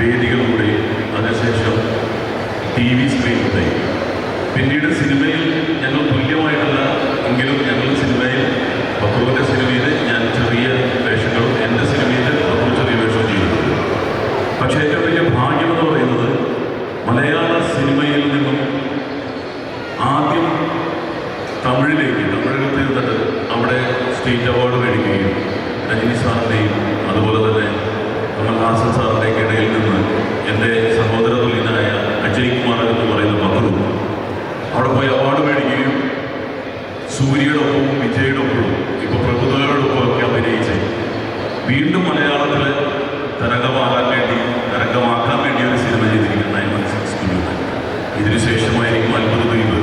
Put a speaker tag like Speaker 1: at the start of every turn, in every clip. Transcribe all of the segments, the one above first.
Speaker 1: വേദികളിലൂടെയും അതിനുശേഷം TV സ്ക്രീനിലൂടെയും പിന്നീട് സിനിമയിൽ ഞങ്ങൾ തുല്യമായിട്ടല്ല എങ്കിലും ഞങ്ങൾ സിനിമയിൽ പക്രുവിൻ്റെ സിനിമയിൽ ഞാൻ ചെറിയ വേഷങ്ങളും എൻ്റെ സിനിമയിൽ പക്രു ചെറിയ വേഷവും ചെയ്തിട്ടുണ്ട്. പക്ഷേ ഏറ്റവും വലിയ ഭാഗ്യമെന്ന് പറയുന്നത് മലയാള സിനിമയിൽ നിന്നും ആദ്യം തമിഴിലേക്ക് തീർന്നിട്ട് അവിടെ സ്റ്റേറ്റ് അവാർഡ് മേടിക്കുകയും രജനി സാറിൻ്റെയും അതുപോലെ തന്നെ കമൽഹാസൻ സാറിൻ്റെയൊക്കെ ഇടയിൽ നിന്ന് എൻ്റെ സഹോദര തുല്യനായ അജയ് കുമാർ എന്ന് പറയുന്ന പക്രു അവിടെ പോയി അവാർഡ് മേടിക്കുകയും സൂര്യയുടെ ഒപ്പവും വിജയുടെ ഒപ്പവും ഇപ്പോൾ പ്രഭുദേവയോടൊപ്പം ഒക്കെ അഭിനയിച്ച് വീണ്ടും മലയാളത്തിൽ തരംഗമാക്കാൻ വേണ്ടി ഒരു സിനിമ ചെയ്തിരിക്കുന്ന 916 കുഞ്ഞുങ്ങൾ. ഇതിനുശേഷമായിരിക്കും അത്ഭുത ദ്വീപ്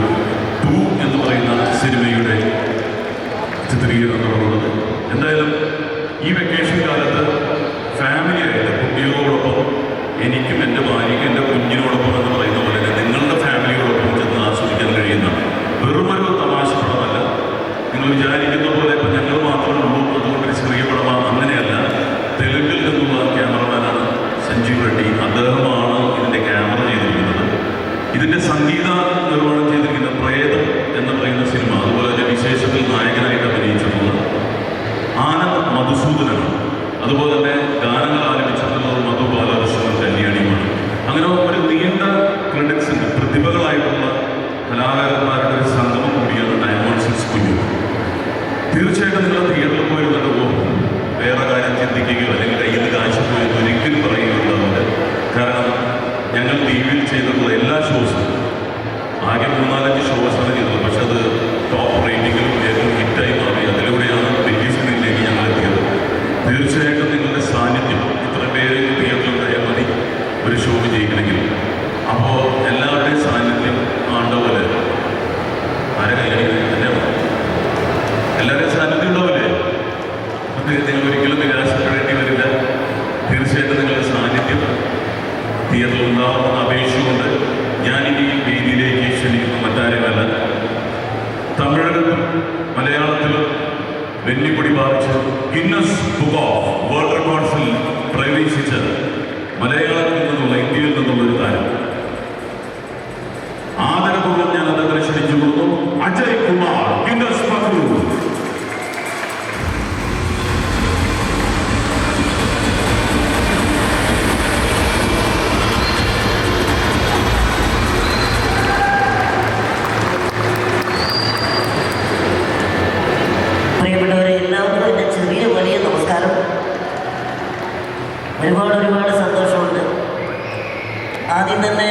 Speaker 1: 2 എന്ന് പറയുന്ന സിനിമയുടെ ചിത്രീകരണം തുടങ്ങുന്നത്. എന്തായാലും ഈ വെക്കേഷൻ കാലത്ത് ഫാമിലിയായിട്ട് കുട്ടികളോടൊപ്പം എനിക്കും എൻ്റെ ഭാര്യയ്ക്കും എൻ്റെ കുഞ്ഞിനോടൊപ്പം എന്ന് പറയുന്ന പോലെ നിങ്ങളുടെ ഫാമിലിയോടൊപ്പം ചെന്ന് ആസ്വദിക്കാൻ കഴിയുന്ന വെറുമൊരു തമാശ പടമല്ല. നിങ്ങൾ വിചാരിക്കുന്ന പോലെ ഇപ്പം ഞങ്ങൾ മാത്രമേ ഉള്ളൂ അതുകൊണ്ടൊരു ചെറിയ പടമാണ്, അങ്ങനെയല്ല. തെലുങ്കിൽ നിന്നുള്ള ക്യാമറമാനാണ് സഞ്ജീവ് റെഡ്ഡി. അദ്ദേഹമാണ് ഇതിൻ്റെ ക്യാമറ ചെയ്തിരിക്കുന്നത്. ഇതിൻ്റെ സംഗീത നിർവ്വഹണം ചെയ്തിരിക്കുന്ന പ്രേതം എന്ന് പറയുന്ന സിനിമ, അതുപോലെ തന്നെ വിശേഷത്തിൽ നായകനായിട്ട് അഭിനയിച്ചിട്ടുള്ള ആനന്ദ് മധുസൂദനാണ്. അതുപോലെ തന്നെ ഗാനങ്ങൾ ആലപിച്ചിട്ടുള്ളത് മധു ബാലകൃഷ്ണൻ കല്യാണിയുമാണ്. അങ്ങനെ ഒരു നീണ്ട ക്രെഡിറ്റ്സിൻ്റെ പ്രതിഭകളായിട്ടുള്ള കലാകാരന്മാരുടെ ഒരു സംഗമം കൂടിയാണ് 916 കുഞ്ഞു. തീർച്ചയായിട്ടും നിങ്ങൾ തിയേറ്ററിൽ പോയിരുന്നിട്ട് വേറെ കാര്യം ചിന്തിക്കുകയോ അല്ലെങ്കിൽ കയ്യിൽ നിന്ന് കാശ് പോയെന്ന് ഒരിക്കലും പറയുകയുണ്ടാവില്ല. കാരണം ഞങ്ങൾ TV-യിൽ ചെയ്തിട്ടുള്ള എല്ലാ ഷോസും ആകെ 3-4 ഷോസാണ് ചെയ്തത്. പക്ഷെ അത് ടോപ്പ് റേറ്റിംഗിലും ഏറ്റവും ഹിറ്റായി മാറി. അതിലൂടെയാണ് വലിയ സ്ക്രീനിലേക്ക് ഞങ്ങൾ എത്തിയത്. തീർച്ചയായിട്ടും നിങ്ങളുടെ സാന്നിധ്യം, ഇത്ര പേര് തിയേറ്ററിലുണ്ടായാൽ മതി ഒരു ഷോ വിജയിക്കണമെങ്കിൽ. അപ്പോൾ എല്ലാവരുടെയും സാന്നിധ്യം ആണ്ടപോലെ ആരെ കല്യാണിക്കുന്നത് തന്നെയാണ്. എല്ലാവരുടെയും സാന്നിധ്യം ഉണ്ടാവില്ലേ? നിങ്ങൾ ഒരിക്കലും നിരാശപ്പെടേണ്ടി വരില്ല. തീർച്ചയായിട്ടും നിങ്ങളുടെ സാന്നിധ്യം തിയേറ്ററിൽ ഉണ്ടാവുമെന്ന് അപേക്ഷിച്ചുകൊണ്ട് ഞാനിനി വേദിയിലേക്ക് ക്ഷണിക്കുന്ന മറ്റാരുമല്ല, തമിഴകത്തും മലയാളത്തിലും വെന്നിപ്പൊടി ബാധിച്ച് ഗിന്നസ് ബുക്ക് ഓഫ് വേൾഡ് റെക്കോർഡ്സിൽ പ്രവേശിച്ച് മലയാളത്തിൽ നിന്നുള്ള ഇന്ത്യയിൽ നിന്നുള്ള ഒരു താരം ആദരപൂർവ്വം ഞാൻ അദ്ദേഹത്തെ ക്ഷണിച്ചു കൊടുത്തു. അജയ് കുമാർ ഗിന്നസ് പക്രു.
Speaker 2: ഒരുപാട് സന്തോഷമുണ്ട്. ആദ്യം തന്നെ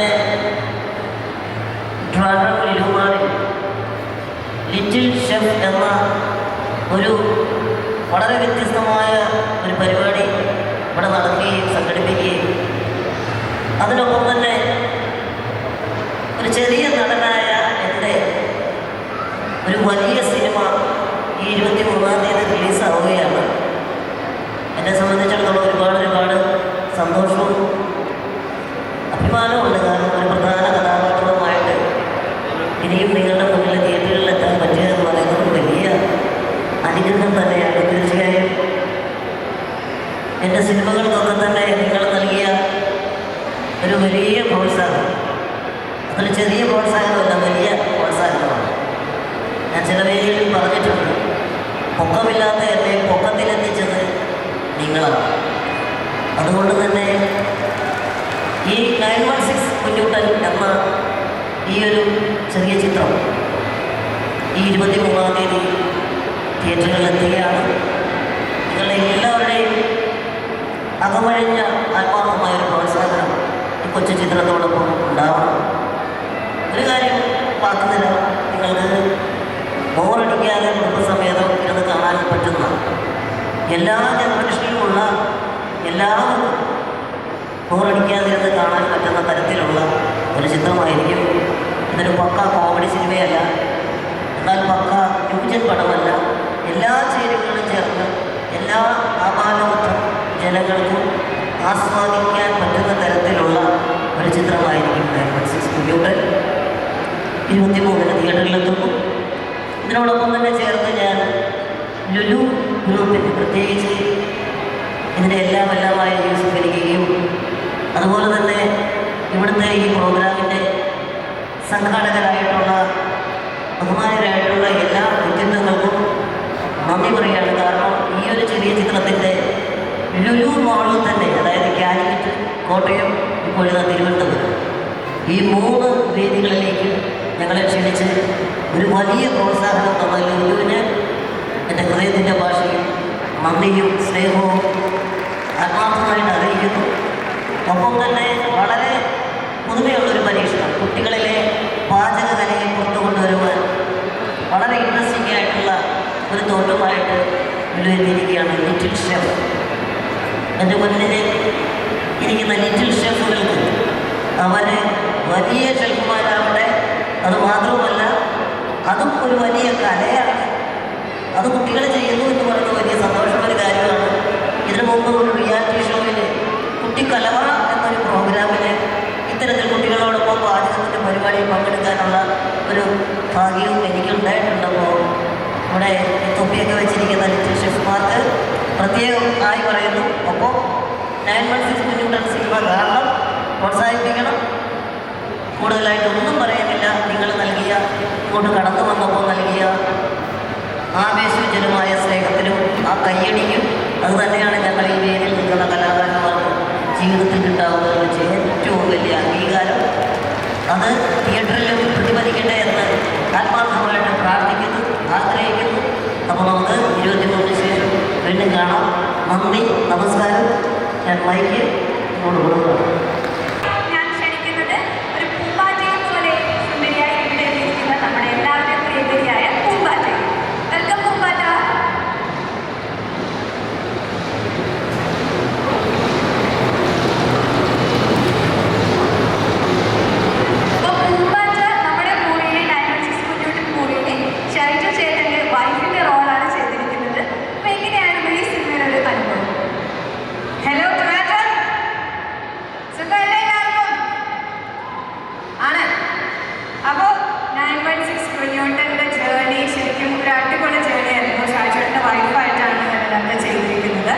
Speaker 2: ലിറ്റിൽ ഷെഫ് എന്ന ഒരു വളരെ വ്യത്യസ്തമായ ഒരു പരിപാടി ഇവിടെ നടക്കുകയും സംഘടിപ്പിക്കുകയും അതിനൊപ്പം തന്നെ ഒരു ചെറിയ നടനായ എൻ്റെ ഒരു വലിയ സിനിമ ഈ 23-ാം തീയതി റിലീസാവുകയാണ്. എന്നെ സംബന്ധിച്ചിടത്തോളം ഒരുപാട് സന്തോഷവും അഭിമാനമുണ്ട്. കാരണം ഒരു പ്രധാന കഥാപാത്രമായിട്ട് ഇനിയും നിങ്ങളുടെ മുന്നിൽ തിയേറ്ററുകളിൽ എത്താൻ പറ്റുക എന്ന് പറയുന്നത് വലിയ അനുഗ്രഹം തന്നെയാണ്. തീർച്ചയായും എൻ്റെ സിനിമകൾക്കൊക്കെ തന്നെ നിങ്ങൾ നൽകിയ ഒരു വലിയ പ്രോത്സാഹനം, അതിൽ ചെറിയ പ്രോത്സാഹനമല്ല, വലിയ പ്രോത്സാഹനമാണ്. ഞാൻ ചില വേദികളിൽ പറഞ്ഞിട്ടുണ്ട്, പൊക്കമില്ലാത്ത എന്നെ പൊക്കത്തിലെത്തിച്ചത് നിങ്ങളാണ്. അതുകൊണ്ട് തന്നെ ഈ 916 കുഞ്ഞുട്ടൻ എന്ന ഈ ഒരു ചെറിയ ചിത്രം ഈ 23-ാം തീയതി തിയേറ്ററുകളിൽ എത്തുകയാണ്. നിങ്ങളുടെ എല്ലാവരുടെയും അകമഴിഞ്ഞ ആത്മാർത്ഥമായൊരു പ്രോത്സാഹനം ഈ കൊച്ചു ചിത്രത്തോടൊപ്പം ഉണ്ടാവണം. ഒരു കാര്യം വാക്കുന്നില്ല, നിങ്ങൾക്ക് ബോറടിക്കാതെ കുടുംബസമേതം ഇരുന്ന് കാണാൻ പറ്റുന്ന എല്ലാ ജനറേഷനിലുമുള്ള എല്ലാവർക്കും ബോറടിക്കാതിരുന്ന് കാണാൻ പറ്റുന്ന തരത്തിലുള്ള ഒരു ചിത്രമായിരിക്കും. ഇതൊരു പക്ക കോമഡി സിനിമയല്ല, എന്നാൽ പക്ക ന്യൂജൻ പടമല്ല. എല്ലാ ചേരുവകളും ചേർന്ന് എല്ലാ ആപാലവൃദ്ധ ജനങ്ങൾക്കും ആസ്വാദിക്കാൻ പറ്റുന്ന തരത്തിലുള്ള ഒരു ചിത്രമായിരിക്കും 916 കുഞ്ഞുട്ടൻ. 23-ന് തിയേറ്ററിലെത്തുന്നു. ഇതിനോടൊപ്പം തന്നെ ചേർത്ത് ഞാൻ ലുലു ഗ്രൂപ്പിന് പ്രത്യേകിച്ച് ഇതിൻ്റെ എല്ലാമായി യൂസഫ് എനിക്കുകയും അതുപോലെ സംഘാടകരായിട്ടുള്ള ബഹുമാനരായിട്ടുള്ള എല്ലാ വ്യക്തിത്വങ്ങൾക്കും നന്ദി പറയുകയാണ്. കാരണം ഈ ഒരു ചെറിയ ചിത്രത്തിൻ്റെ ലുലു മോളിൽ തന്നെ, അതായത് കാലിക്കറ്റ്, കോട്ടയം, ഇപ്പോഴത്തെ തിരുവനന്തപുരം, ഈ 3 വേദികളിലേക്ക് ഞങ്ങളെ ക്ഷണിച്ച് ഒരു വലിയ പ്രോത്സാഹനം തന്ന ലുലുവിന് എൻ്റെ ഹൃദയത്തിൻ്റെ ഭാഷയിൽ നന്ദിയും സ്നേഹവും ആത്മാർത്ഥമായിട്ട് അറിയിക്കുന്നു. ഒപ്പം തന്നെ വളരെ പുതുമയുള്ളൊരു പരീക്ഷണം, കുട്ടികളിലെ പാചക കലയെ പുറത്തു കൊണ്ടുവരുവാൻ വളരെ ഇൻട്രസ്റ്റിംഗ് ആയിട്ടുള്ള ഒരു തോട്ടമായിട്ട് വിലയിരുത്തിയിരിക്കുകയാണ് ലിറ്റിൽ ഷെഫ്. എൻ്റെ മുന്നിൽ ഇരിക്കുന്ന ലിറ്റിൽ ഷെഫുകൾക്ക് അവർ വലിയ ഷെഫുമാരാവട്ടെ, അത് മാത്രവുമല്ല അതും ഒരു വലിയ കലയാണ്. അത് കുട്ടികൾ ചെയ്യുന്നു എന്ന് പറയുന്നത് വലിയ സന്തോഷമുള്ള കാര്യമാണ്. ഇതിനു മുമ്പ് ഒരു റിയാലിറ്റി ഷോയിൽ കുട്ടിക്കലവറ എന്നൊരു പ്രോഗ്രാമിൽ ഇത്തരത്തിൽ കുട്ടികളോടൊപ്പം പാചകത്തിൻ്റെ പരിപാടിയിൽ പങ്കെടുക്കാനുള്ള ഒരു ഭാഗ്യവും എനിക്കുണ്ടായിട്ടുണ്ടപ്പോൾ ഇവിടെ തൊപ്പിയൊക്കെ വെച്ചിരിക്കുന്ന ലിറ്റിൽ ഷെഫ്മാർക്ക് പ്രത്യേകം ആയി പറയുന്നു. ഒപ്പം 916 കുഞ്ഞുകുട്ടൻ സിനിമ കാരണം പ്രോത്സാഹിപ്പിക്കണം. കൂടുതലായിട്ടൊന്നും പറയുന്നില്ല. നിങ്ങൾ നൽകിയ, ഇങ്ങോട്ട് കടന്നു വന്നപ്പോൾ നൽകിയ ആവേശോജ്വലമായ സ്നേഹത്തിനും ആ കയ്യടിക്കും അത് തന്നെയാണ് ഞങ്ങൾ ഈ വേദിയിൽ നിൽക്കുന്ന കലാകാരന്മാർക്ക് ജീവിതത്തിൽ കിട്ടാവുന്നതിൽ വെച്ച് ഏറ്റവും വലിയ അംഗീകാരം. അത് തിയേറ്ററിലും പ്രതിഫലിക്കട്ടെ എന്ന് ആത്മാർത്ഥമായിട്ട് പ്രാർത്ഥിക്കുന്നു, ആഗ്രഹിക്കുന്നു. അപ്പോൾ നമുക്ക് 23 ശേഷം വീണ്ടും കാണാം. നന്ദി, നമസ്കാരം. ഞാൻ മൈക്ക് ഇങ്ങോട്ട് കൊടുക്കുന്നു.
Speaker 3: ഞാൻ ക്ഷണിക്കുന്നത് ഒരു പൂമ്പാറ്റയെ പോലെ സുന്ദരിയായി ഇവിടെ എത്തിയിരിക്കുന്ന നമ്മുടെ എല്ലാവരുടെയും പ്രിയകരിയായ പൂമ്പാറ്റ. വെൽക്കം പൂമ്പാറ്റ. അപ്പോൾ പൂമ്പാറ്റ നമ്മുടെ മൂവിയിലെ 916 കുഞ്ഞുകുട്ടൻ മൂവിയിലെ ഷൈജു ചേട്ടൻ്റെ വൈഫിൻ്റെ റോളാണ് ചെയ്തിരിക്കുന്നത്. അപ്പോൾ എങ്ങനെയായിരുന്നു ഈ സിനിമയുടെ ഒരു അനുഭവം? ഹലോ ട്രാറ്റർ, സുഖമല്ലേ എല്ലാവർക്കും? ആണ്. അപ്പോൾ 916 കുഞ്ഞുകുട്ടൻ്റെ ജേർണി ശരിക്കും ഒരു അടിപൊളി ജേർണി ആയിരുന്നു. ഷാജുവിൻ്റെ വൈഫായിട്ടാണ് ഞങ്ങളത് ചെയ്തിരിക്കുന്നത്.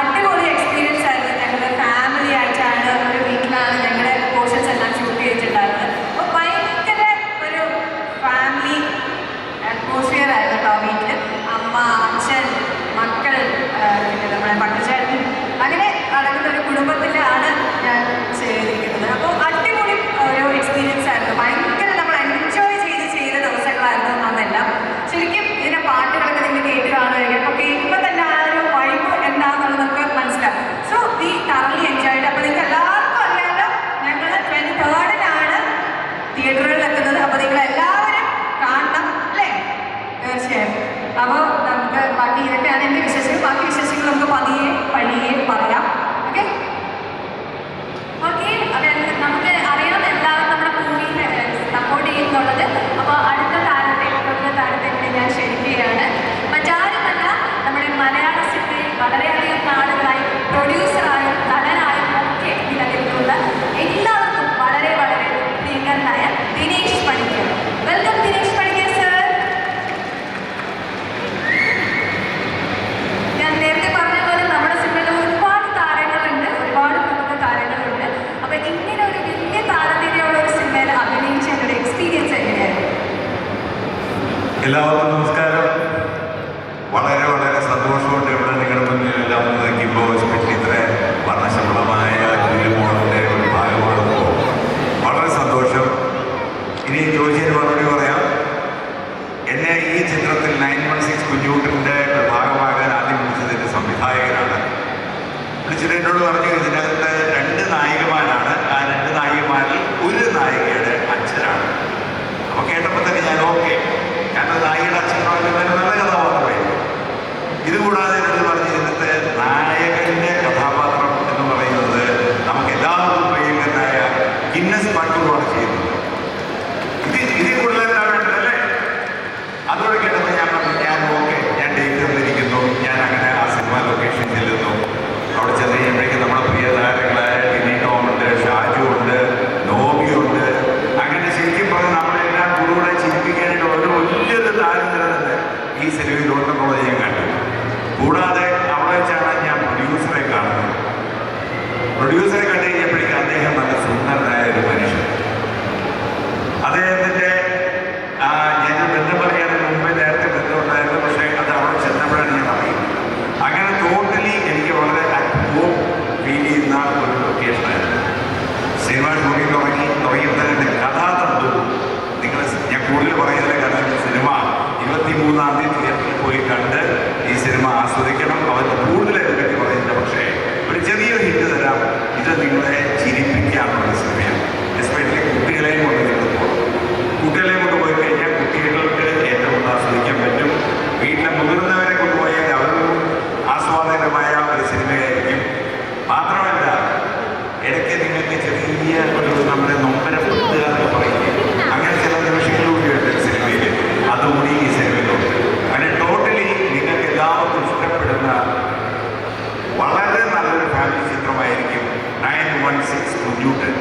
Speaker 3: അടിപൊളി എക്സ്പീരിയൻസ് ആയിരുന്നു. ഞങ്ങൾ ഫാമിലി ആയിട്ടാണ്, ഒരു വീട്ടിലാണ് ഞങ്ങളുടെ പോർഷൻസ് എല്ലാം ഷൂട്ട് ചെയ്തിട്ടുണ്ടായിരുന്നത്. അപ്പോൾ ഭയങ്കര ഒരു ഫാമിലി അറ്റ്മോസ്ഫിയർ ആയിരുന്നു കേട്ടോ. വീട്ടിൽ അമ്മ, അച്ഛൻ, മക്കൾ, പിന്നെ നമ്മുടെ പട്ടച്ചേട്ടൻ, അങ്ങനെ നടക്കുന്ന ഒരു കുടുംബത്തിലാണ് ഞാൻ ചെയ്തിരിക്കുന്നത്. അപ്പോൾ അടിപൊളി ഒരു എക്സ്പീരിയൻസ് ആയിരുന്നു. ഭയങ്കര നമ്മൾ എൻജോയ് ചെയ്ത ദിവസങ്ങളായിരുന്നു അന്നെല്ലാം. ശരിക്കും ഇതിൻ്റെ പാട്ടുകളൊക്കെ നിങ്ങൾ കേട്ട് കാണുമായിരിക്കും. അപ്പോൾ കേൾക്കുമ്പോൾ തന്നെ ആ ഒരു വൈബ് എന്താണെന്നുള്ളത് നമുക്ക് മനസ്സിലാവും. So we തറലി enjoyed. അപ്പോൾ നിങ്ങൾക്ക് എല്ലാവർക്കും അറിയാമല്ലോ, ഞങ്ങൾ 23rd തിയേറ്ററുകളിൽ എത്തുന്നത്. അപ്പോൾ നിങ്ങൾ എല്ലാവരും കാണണം അല്ലേ? തീർച്ചയായും. അപ്പോൾ നമുക്ക് ബാക്കി ഇതൊക്കെയാണ് എൻ്റെ വിശേഷങ്ങൾ. ബാക്കി വിശേഷങ്ങൾ നമുക്ക് പതിയെ പറയാം. Okay okay. അപ്പം നമുക്ക് അറിയാം എല്ലാവരും നമ്മുടെ മൂവിനെ സപ്പോർട്ട് ചെയ്യുന്നുള്ളത്. അപ്പോൾ അടുത്ത താരത്തെ ഞാൻ ക്ഷണിക്കുകയാണ്. മറ്റാരുമല്ല, നമ്മുടെ മലയാള സിനിമയിൽ വളരെയധികം നാളുകളായി പ്രൊഡ്യൂസറായും നടനായും ഒക്കെ നിലനിൽക്കുന്ന എല്ലാവർക്കും വളരെ വളരെ പ്രിയങ്കരനായ ദിനേശ് പണിക്കർ. Welcome Dinesh Panicker sir. ഞാൻ നേരത്തെ പറഞ്ഞ പോലെ നമ്മുടെ സിനിമയിൽ ഒരുപാട് താരങ്ങളുണ്ട്, ഒരുപാട് പ്രമുഖ താരങ്ങളുണ്ട്. അപ്പോൾ ഇങ്ങനെ ഒരു വലിയ താരനിരയുള്ള ഒരു സിനിമയിൽ അഭിനയിച്ച ഒരു എക്സ്പീരിയൻസ് എങ്ങനെയായിരുന്നു?
Speaker 4: എല്ലാവർക്കും നമസ്കാരം. വളരെ വളരെ സന്തോഷമുണ്ട് ഇവിടെ നിങ്ങളുടെ മുന്നിൽ എല്ലാം നിൽക്കുമ്പോൾ, എസ്പെഷ്യലി ഇത്ര വർണ്ണശബളമായ ജൂലിമോളിൻ്റെ ഒരു ഭാഗമാകുമ്പോൾ വളരെ സന്തോഷം. ഇനി ചോദിച്ചതിന് മറുപടി പറയാം. എന്നെ ഈ ചിത്രത്തിൽ 916 കുഞ്ഞുകുട്ടൻ്റെ ഭാഗമാകാൻ ആദ്യം വിളിച്ചതിൻ്റെ സംവിധായകനാണ്. വിളിച്ചിട്ട് എന്നോട് പറഞ്ഞു, ഇതിനകത്ത് 2 നായികമാരാണ്, ആ 2 നായികമാരിൽ ഒരു നായികയുടെ അച്ഛനാണ്. അപ്പോൾ കേട്ടപ്പോൾ തന്നെ ഞാൻ ഓക്കെ, കാരണം നായികയുടെ അച്ഛനോട് നല്ല കഥാപാത്രമായിരുന്നു. ഇതുകൂടാതെ എന്നോട് പറഞ്ഞ് ഇതിനകത്ത് നായകൻ്റെ കഥാപാത്രം എന്ന് പറയുന്നത് നമുക്ക് എല്ലാവർക്കും പ്രിയങ്കരനായ ഗിന്നസ് പാട്ടുകളാണ് ചെയ്യുന്നത്. ഇതിൽ കൂടുതൽ എന്താ വേണ്ടതല്ലേ? അതോടെ കേട്ടപ്പോൾ ഞാൻ പറഞ്ഞു, ഞാൻ ഓക്കെ, ഞാൻ ഡേറ്റ് തന്നിരിക്കുന്നു. ഞാൻ അങ്ങനെ ആ സിനിമ ലൊക്കേഷൻ ചെല്ലുന്നു. അവിടെ ചെന്ന് കഴിയുമ്പോഴേക്കും നമ്മുടെ പ്രിയ താരങ്ങൾ കുഞ്ഞൂട്ടൻ